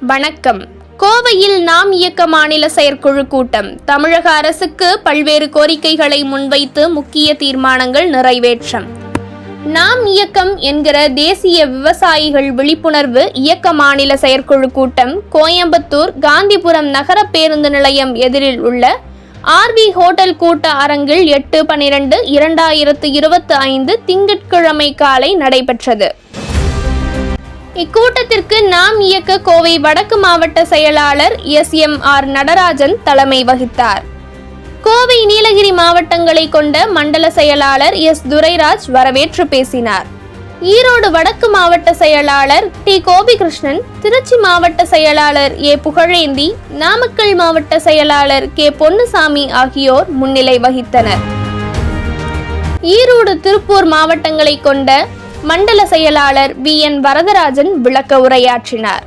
வணக்கம். கோவையில் நாம் இயக்க மாநில செயற்குழு கூட்டம். தமிழக அரசுக்கு பல்வேறு கோரிக்கைகளை முன்வைத்து முக்கிய தீர்மானங்கள் நிறைவேற்றம். நாம் இயக்கம் என்கிற தேசிய விவசாயிகள் விழிப்புணர்வு இயக்க மாநில செயற்குழு கூட்டம் கோயம்புத்தூர் காந்திபுரம் நகர பேருந்து நிலையம் எதிரில் உள்ள ஆர்வி ஹோட்டல் கூட்ட அரங்கில் 8/12/2025 திங்கட்கிழமை காலை நடைபெற்றது. இக்கூட்டத்திற்கு நாம் இயக்க கோவை வடக்கு மாவட்ட செயலாளர் SMR நடராஜன் தலைமை வகித்தார். கோவை நீலகிரி மாவட்டங்களை கொண்ட மண்டல செயலாளர் S துரைராஜ் வரவேற்று பேசினார். ஈரோடு வடக்கு மாவட்ட செயலாளர் T கோபிகிருஷ்ணன், திருச்சி மாவட்ட செயலாளர் A புகழேந்தி, நாமக்கல் மாவட்ட செயலாளர் K பொன்னுசாமி ஆகியோர் முன்னிலை வகித்தனர். ஈரோடு திருப்பூர் மாவட்டங்களை கொண்ட மண்டல செயலாளர் VN வரதராஜன் விளக்க உரையாற்றினார்.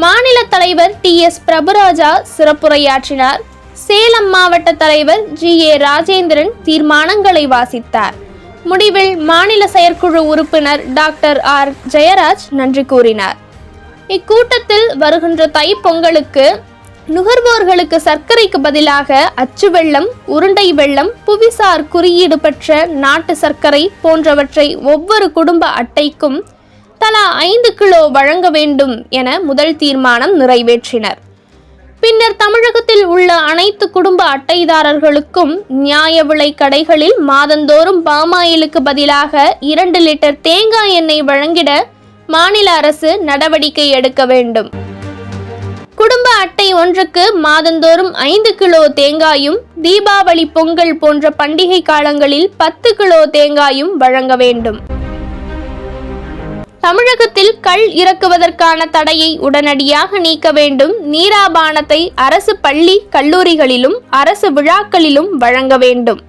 மாநில தலைவர் TS பிரபுராஜா சிறப்புரையாற்றினார். சேலம் மாவட்ட தலைவர் GA ராஜேந்திரன் தீர்மானங்களை வாசித்தார். முடிவில் மாநில செயற்குழு உறுப்பினர் டாக்டர் R ஜெயராஜ் நன்றி கூறினார். இக்கூட்டத்தில் வருகின்ற தை பொங்கலுக்கு நுகர்வோர்களுக்கு சர்க்கரைக்கு பதிலாக அச்சு வெல்லம், உருண்டை வெல்லம், புவிசார் குறியீடு பெற்ற நாட்டு சர்க்கரை போன்றவற்றை ஒவ்வொரு குடும்ப அட்டைக்கும் தலா 5 கிலோ வழங்க வேண்டும் என முதல் தீர்மானம் நிறைவேற்றினர். பின்னர் தமிழகத்தில் உள்ள அனைத்து குடும்ப அட்டைதாரர்களுக்கும் நியாய விலை கடைகளில் மாதந்தோறும் பாமாயிலுக்கு பதிலாக 2 லிட்டர் தேங்காய் எண்ணெய் வழங்கிட மாநில அரசு நடவடிக்கை எடுக்க வேண்டும். குடும்ப அட்டை ஒன்றுக்கு மாதந்தோறும் 5 கிலோ தேங்காயும், தீபாவளி, பொங்கல் போன்ற பண்டிகை காலங்களில் 10 கிலோ தேங்காயும் வழங்க வேண்டும். தமிழகத்தில் கள் இறக்குவதற்கான தடையை உடனடியாக நீக்க வேண்டும். நீராபானத்தை அரசு பள்ளி கல்லூரிகளிலும் அரசு விழாக்களிலும் வழங்க வேண்டும்.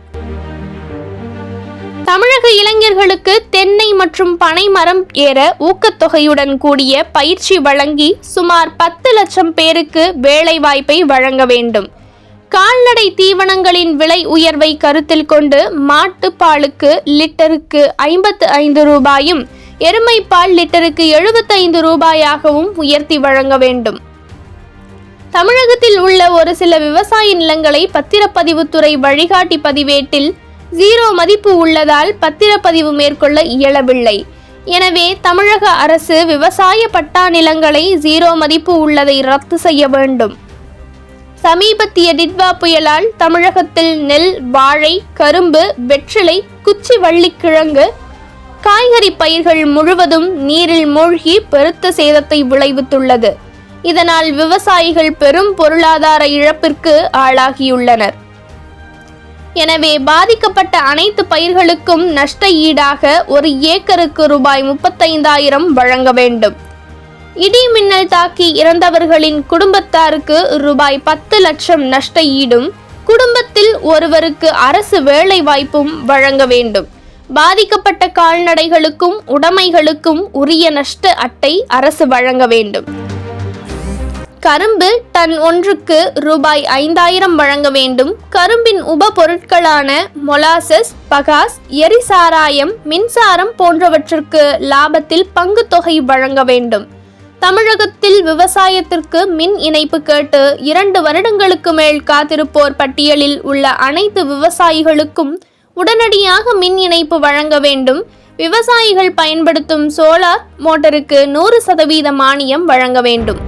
தமிழக இளைஞர்களுக்கு தென்னை மற்றும் பனை மரம் ஏற ஊக்கத்தொகையுடன் கூடிய பயிற்சி வழங்கி சுமார் 10 லட்சம் பேருக்கு வேலை வாய்ப்பை வழங்க வேண்டும். கால்நடை தீவனங்களின் விலை உயர்வை கருத்தில் கொண்டு மாட்டு பாலுக்கு லிட்டருக்கு 55 ரூபாயும், எருமை பால் லிட்டருக்கு 75 ரூபாயாகவும் உயர்த்தி வழங்க வேண்டும். தமிழகத்தில் உள்ள ஒரு சில விவசாய நிலங்களை பத்திரப்பதிவுத்துறை வழிகாட்டி பதிவேட்டில் 0 மதிப்பு உள்ளதால் பத்திரப்பதிவு மேற்கொள்ள இயலவில்லை. எனவே தமிழக அரசு விவசாய பட்டா நிலங்களை 0 மதிப்பு உள்ளதை ரத்து செய்ய வேண்டும். சமீபத்திய டிட்வா புயலால் தமிழகத்தில் நெல், வாழை, கரும்பு, வெற்றிலை, குச்சி வள்ளிக்கிழங்கு, காய்கறி பயிர்கள் முழுவதும் நீரில் மூழ்கி பெருத்த சேதத்தை விளைவித்துள்ளது. இதனால் விவசாயிகள் பெரும் பொருளாதார இழப்பிற்கு ஆளாகியுள்ளனர். எனவே பாதிக்கப்பட்ட அனைத்து பயிர்களுக்கும் நஷ்ட ஈடாக ஒரு ஏக்கருக்கு ரூபாய் 35,000 வழங்க வேண்டும். இடி மின்னல் தாக்கி இறந்தவர்களின் குடும்பத்தாருக்கு ரூபாய் 10 லட்சம் நஷ்ட ஈடும், குடும்பத்தில் ஒருவருக்கு அரசு வேலை வாய்ப்பும் வழங்க வேண்டும். பாதிக்கப்பட்ட கால்நடைகளுக்கும் உடைமைகளுக்கும் உரிய நஷ்ட அட்டை அரசு வழங்க வேண்டும். கரும்பு டன் ஒன்றுக்கு ரூபாய் 5,000 வழங்க வேண்டும். கரும்பின் உப பொருட்களான மொலாசஸ், பகாஸ், எரிசாராயம், மின்சாரம் போன்றவற்றிற்கு லாபத்தில் பங்கு தொகை வழங்க வேண்டும். தமிழகத்தில் விவசாயத்திற்கு மின் இணைப்பு கேட்டு 2 வருடங்களுக்கு மேல் காத்திருப்போர் பட்டியலில் உள்ள அனைத்து விவசாயிகளுக்கும் உடனடியாக மின் இணைப்பு வழங்க வேண்டும். விவசாயிகள் பயன்படுத்தும் சோலார் மோட்டருக்கு 100% மானியம் வழங்க வேண்டும்.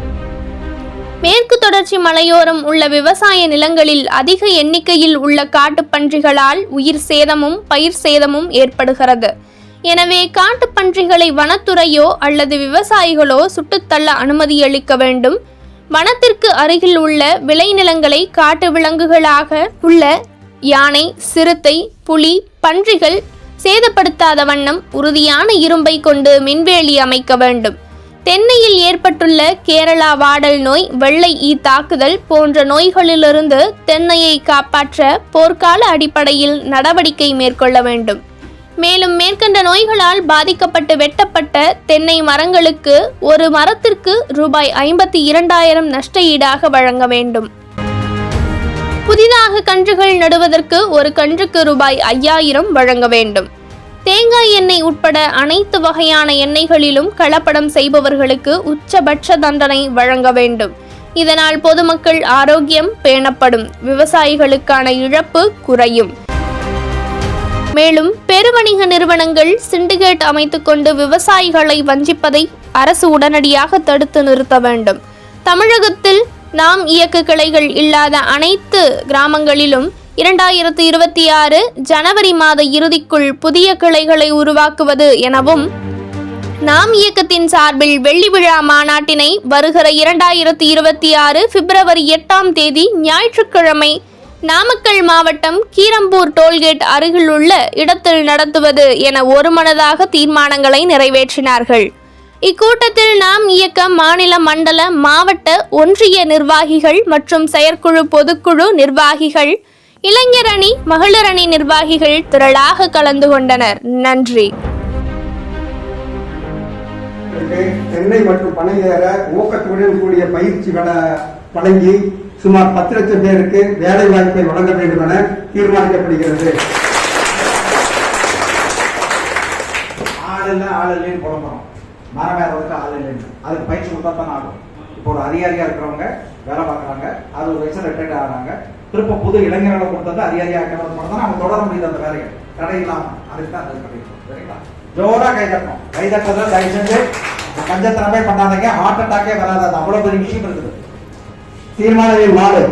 மேற்கு தொடர்ச்சி மலையோரம் உள்ள விவசாய நிலங்களில் அதிக எண்ணிக்கையில் உள்ள காட்டுப்பன்றிகளால் உயிர் சேதமும் பயிர் சேதமும் ஏற்படுகிறது. எனவே காட்டுப்பன்றிகளை வனத்துறையோ அல்லது விவசாயிகளோ சுட்டுத்தள்ள அனுமதியளிக்க வேண்டும். வனத்திற்கு அருகில் உள்ள விளைநிலங்களை காட்டு விலங்குகளாக உள்ள யானை, சிறுத்தை, புலி, பன்றிகள் சேதப்படுத்தாத வண்ணம் உறுதியான இரும்பை கொண்டு மின்வேலி அமைக்க வேண்டும். தென்னையில் ஏற்பட்டுள்ள கேரளா வாடல் நோய், வெள்ளை ஈ தாக்குதல் போன்ற நோய்களிலிருந்து தென்னையை காப்பாற்ற போர்க்கால அடிப்படையில் நடவடிக்கை மேற்கொள்ள வேண்டும். மேலும் மேற்கண்ட நோய்களால் பாதிக்கப்பட்டு வெட்டப்பட்ட தென்னை மரங்களுக்கு ஒரு மரத்திற்கு ரூபாய் 52,000 நஷ்ட ஈடாக வழங்க வேண்டும். புதிதாக கன்றுகள் நடுவதற்கு ஒரு கன்றுக்கு ரூபாய் 5,000 வழங்க வேண்டும். தேங்காய் எண்ணெய் உட்பட அனைத்து வகையான எண்ணெய்களிலும் கலப்படம் செய்பவர்களுக்கு உச்சபட்ச தண்டனை வழங்க வேண்டும். இதனால் பொதுமக்கள் ஆரோக்கியம் பேணப்படும், விவசாயிகளுக்கான இழப்பு குறையும். மேலும் பெருவணிக நிறுவனங்கள் சிண்டிகேட் அமைத்துக்கொண்டு விவசாயிகளை வஞ்சிப்பதை அரசு உடனடியாக தடுத்து நிறுத்த வேண்டும். தமிழகத்தில் நாம் இயக்க கிளைகள் இல்லாத அனைத்து கிராமங்களிலும் 2026 ஜனவரி மாத இறுதிக்குள் புதிய கிளைகளை உருவாக்குவது எனவும், நாம் இயக்கத்தின் சார்பில் வெள்ளி விழா மாநாட்டினை வருகிற 2026 பிப்ரவரி 8ஆம் தேதி ஞாயிற்றுக்கிழமை நாமக்கல் மாவட்டம் கீரம்பூர் டோல்கேட் அருகில் உள்ள இடத்தில் நடத்துவது என ஒருமனதாக தீர்மானங்களை நிறைவேற்றினார்கள். இக்கூட்டத்தில் நாம் இயக்க மாநில, மண்டல, மாவட்ட, ஒன்றிய நிர்வாகிகள் மற்றும் செயற்குழு, பொதுக்குழு நிர்வாகிகள், இளைஞர் அணி, மகளிர் அணி நிர்வாகிகள் திரளாக கலந்து கொண்டனர். நன்றி. தென்னை மற்றும் பனை ஏற ஊக்கத்துடன் கூடிய பயிற்சி வழங்கி சுமார் 10 லட்சம் பேருக்கு வேலை வாய்ப்பை வழங்க வேண்டும் என தீர்மானிக்கப்படுகிறது. ஆளில்லைன்னு புலம்புறோம், மரம் ஏறதுக்கு ஆள் இல்லைன்னு, அதுக்கு பயிற்சி கொடுத்தா தான் ஆகும். இப்போ ஒரு அதிகாரியா இருக்கிறவங்க வேலை பார்க்குறாங்க, 60 வயசுல ரிட்டையர்ட் ஆகிறாங்க, திரும்ப புது இளைஞர்களை கொடுத்தது அதிகாரியா இருக்கிறது மட்டும் தான் நம்ம தொடர முடியுது. அந்த வேலையை கடை இல்லாம அதுக்கு தான் அது கிடைக்கும். சரிங்களா? ஜோரா கை தட்டணும். கை தட்டதை தயவு செஞ்சு கஞ்சத்தனமே பண்ணாதீங்க, ஹார்ட் அட்டாக்கே வராது. அது அவ்வளவு பெரிய விஷயம் இருக்குது. தீர்மானம் 4,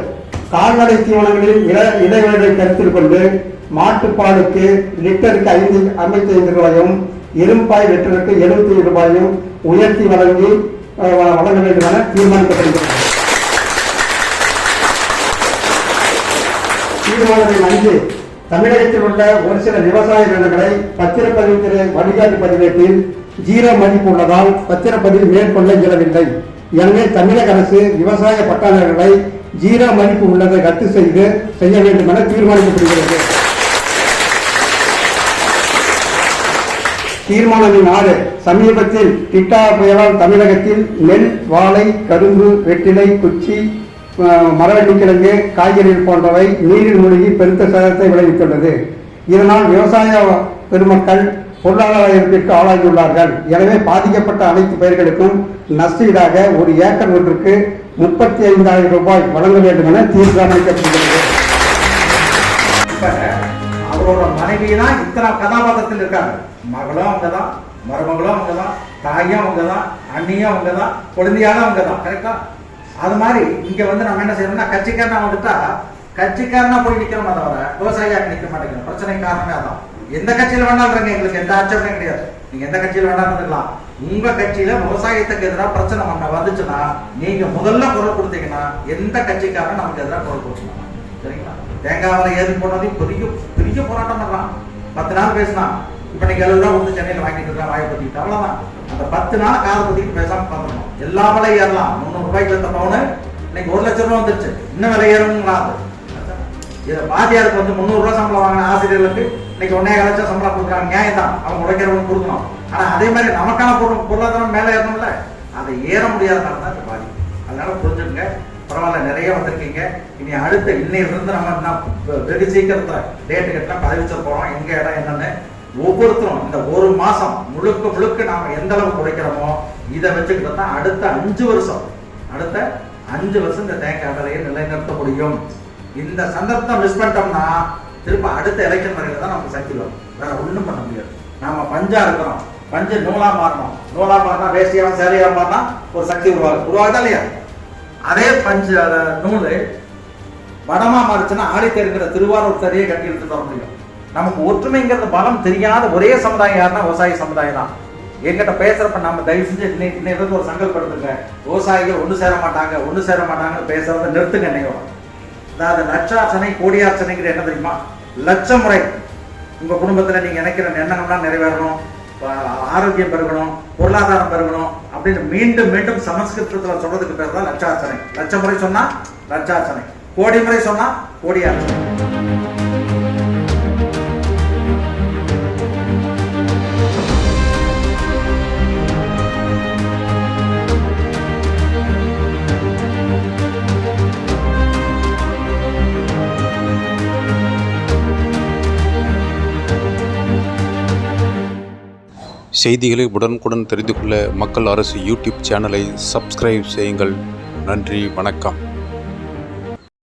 கால்நடை தீவனங்களில் இடைவெளியை கருத்தில் கொண்டு மாட்டுப்பாலுக்கு லிட்டருக்கு 55 ரூபாயும், எலும்பாய் லிட்டருக்கு 75 ரூபாயும் உயர்த்தி வழங்க வேண்டும் என தீர்மானிக்கப்படுகிறது. தீர்மானம் 5, தமிழகத்தில் உள்ள ஒரு சில விவசாய நிலங்களை பத்திரப்பதிவு வழிகாட்டு பதிவேட்டில் 0 மதிப்பு உள்ளதால் பத்திரப்பதிவு மேற்கொள்ள இயலவில்லை. எனவே தமிழக அரசு விவசாய பட்டாளர்களை 0 மதிப்பு உள்ளதை ரத்து செய்ய வேண்டும் என தீர்மானிக்கப்படுகிறது. தீர்மானம் 6, சமீபத்தில் டிட்டா புயலால் தமிழகத்தில் நெல், வாழை, கரும்பு, வெற்றிலை, குச்சி, மரவள்ளிக்கிழங்கு, காய்கறிகள் போன்றவை நீரில் மூழ்கி பெருத்த சேதத்தை விளைவித்துள்ளது. இதனால் விவசாய பெருமக்கள் பொருளாதார இழப்பிற்கு ஆளாகியுள்ளார்கள். எனவே பாதிக்கப்பட்ட அனைத்து பயிர்களுக்கும் நஷ்டஈடாக ஒரு ஏக்கர் ஒன்றுக்கு 35,000 ரூபாய் வழங்க வேண்டும் என தீர்மானிக்கப்படுகிறது. அவரோட மனைவி தான் இத்தனை கதாபாத்திரத்தில் இருக்காங்க. மகளும் அவங்கதான், மருமகளும் அவங்கதான், தாயும் அவங்கதான், அண்ணியும் அவங்கதான், குழந்தையாலும் அவங்கதான். கரெக்டா? அது மாதிரி இங்க வந்து நம்ம என்ன செய்யணும்னா, கட்சிக்காரனா வந்துட்டா கட்சிக்காரனா போய் நிக்கிறோம், தவிர விவசாயியாக நிக்க மாட்டேங்கிறோம். பிரச்சனை காரணமே அதான். எந்த கட்சியில வேணாலும் எங்களுக்கு எந்த ஆட்சேபனையும் கிடையாது. நீங்க எந்த கட்சியில வேணாலும் இருக்கலாம். உங்க கட்சியில விவசாயத்துக்கு எதிராக பிரச்சனை வந்துச்சுன்னா நீங்க முதல்ல குரல் கொடுத்தீங்கன்னா எந்த கட்சிக்காரன் நமக்கு எதிராக குரல் கொடுக்கலாம். சரிங்களா? தேங்காய் விலை ஏறி போனது பெரிய பெரிய போராட்டம் பண்றான். 10 நாள் பேசினா இப்ப நீங்க 70 ரூபா கொடுத்து சென்னையில் வாங்கிட்டு இருக்கா, வாயை பத்திட்டு அவ்வளவுதான். அந்த 10 நாள் காலை பத்திட்டு பேசாம பார்க்கணும். எல்லா விலை ஏறலாம். 300 ரூபாய்க்கு இருந்த பவுனு இன்னைக்கு 1 லட்சம் ரூபா வந்துருச்சு. இன்னும் விலை ஏறுங்கிறாது. இதை வாத்தியாருக்கு வந்து 300 ரூபாய் சம்பளம் வாங்கின ஆசிரியர்களுக்கு இன்னைக்கு 1.5 லட்சம் சம்பளம் கொடுக்குறாங்க. நியாயம் தான், அவங்க உழைக்கிறவங்க கொடுக்கணும். ஆனா அதே மாதிரி நமக்கான பொருளாதாரம் மேலே ஏறணும்ல, அதை ஏற முடியாதனால தான் இந்த பாதிப்பு. அதனால புரிஞ்சுங்க. பரவாயில்ல, நிறைய வந்திருக்கீங்க. இனி அடுத்த இன்னையிலிருந்து நம்ம வெகு சீக்கிரத்துல டேட்டு கட்டலாம் பதிவிச்ச போறோம். எங்க இடம் என்னன்னு ஒவ்வொருத்தரும் இந்த ஒரு மாசம் முழுக்க நாம எந்த அளவுக்கு உழைக்கிறோமோ இதை வச்சுக்கிட்டு தான் அடுத்த 5 வருஷம் இந்த தேங்காய் விலையை நிலைநிறுத்த முடியும். இந்த சந்தர்ப்பத்தை மிஸ் பண்ணிட்டோம்னா திரும்ப அடுத்த எலெக்ஷன் வரையில தான் நமக்கு சக்தி வரும். வேற ஒண்ணும் பண்ண முடியாது. நாம பஞ்சா இருக்கிறோம். பஞ்சு நூலா மாறினா வேஷ்டியா சேலையா மாறினா ஒரு சக்தி உருவாகுதா இல்லையா? அதே பஞ்சு நூல் வடமா மாறிச்சுன்னா ஆடி தெரிங்கிற திருவாரூர் தறியை கட்டி எடுத்து தர முடியும். நமக்கு ஒற்றுமைங்கிறது பலம் தெரியாத ஒரே சமுதாயம் யாருன்னா விவசாய சமுதாயம் தான். என்கிட்ட பேசுறப்ப நம்ம தயவு செஞ்சு இன்னைக்கு ஒரு சங்கல்படுத்துங்க. விவசாயிகள் ஒண்ணு சேர மாட்டாங்கன்னு பேசுறத நிறுத்துங்க. இன்னைக்கு அதாவது லட்சார்ச்சனை கோடியார்ச்சனைங்கிற என்ன தெரியுமா? லட்சம் முறை உங்க குடும்பத்துல நீங்க நினைக்கிற எண்ணங்கள்லாம் நிறைவேறணும், ஆரோக்கியம் பெருகணும், பொருளாதாரம் பெருகணும் அப்படின்னு மீண்டும் சமஸ்கிருதத்துல சொல்றதுக்கு பேர் தான் லட்சார்ச்சனை. லட்சம் முறை சொன்னா லட்சார்ச்சனை, கோடி முறை சொன்னா கோடியார்ச்சனை. செய்திகளை உடனுக்குடன் தெரிந்து கொள்ள மக்கள் அரசு யூடியூப் சேனலை சப்ஸ்கிரைப் செய்யுங்கள். நன்றி, வணக்கம்.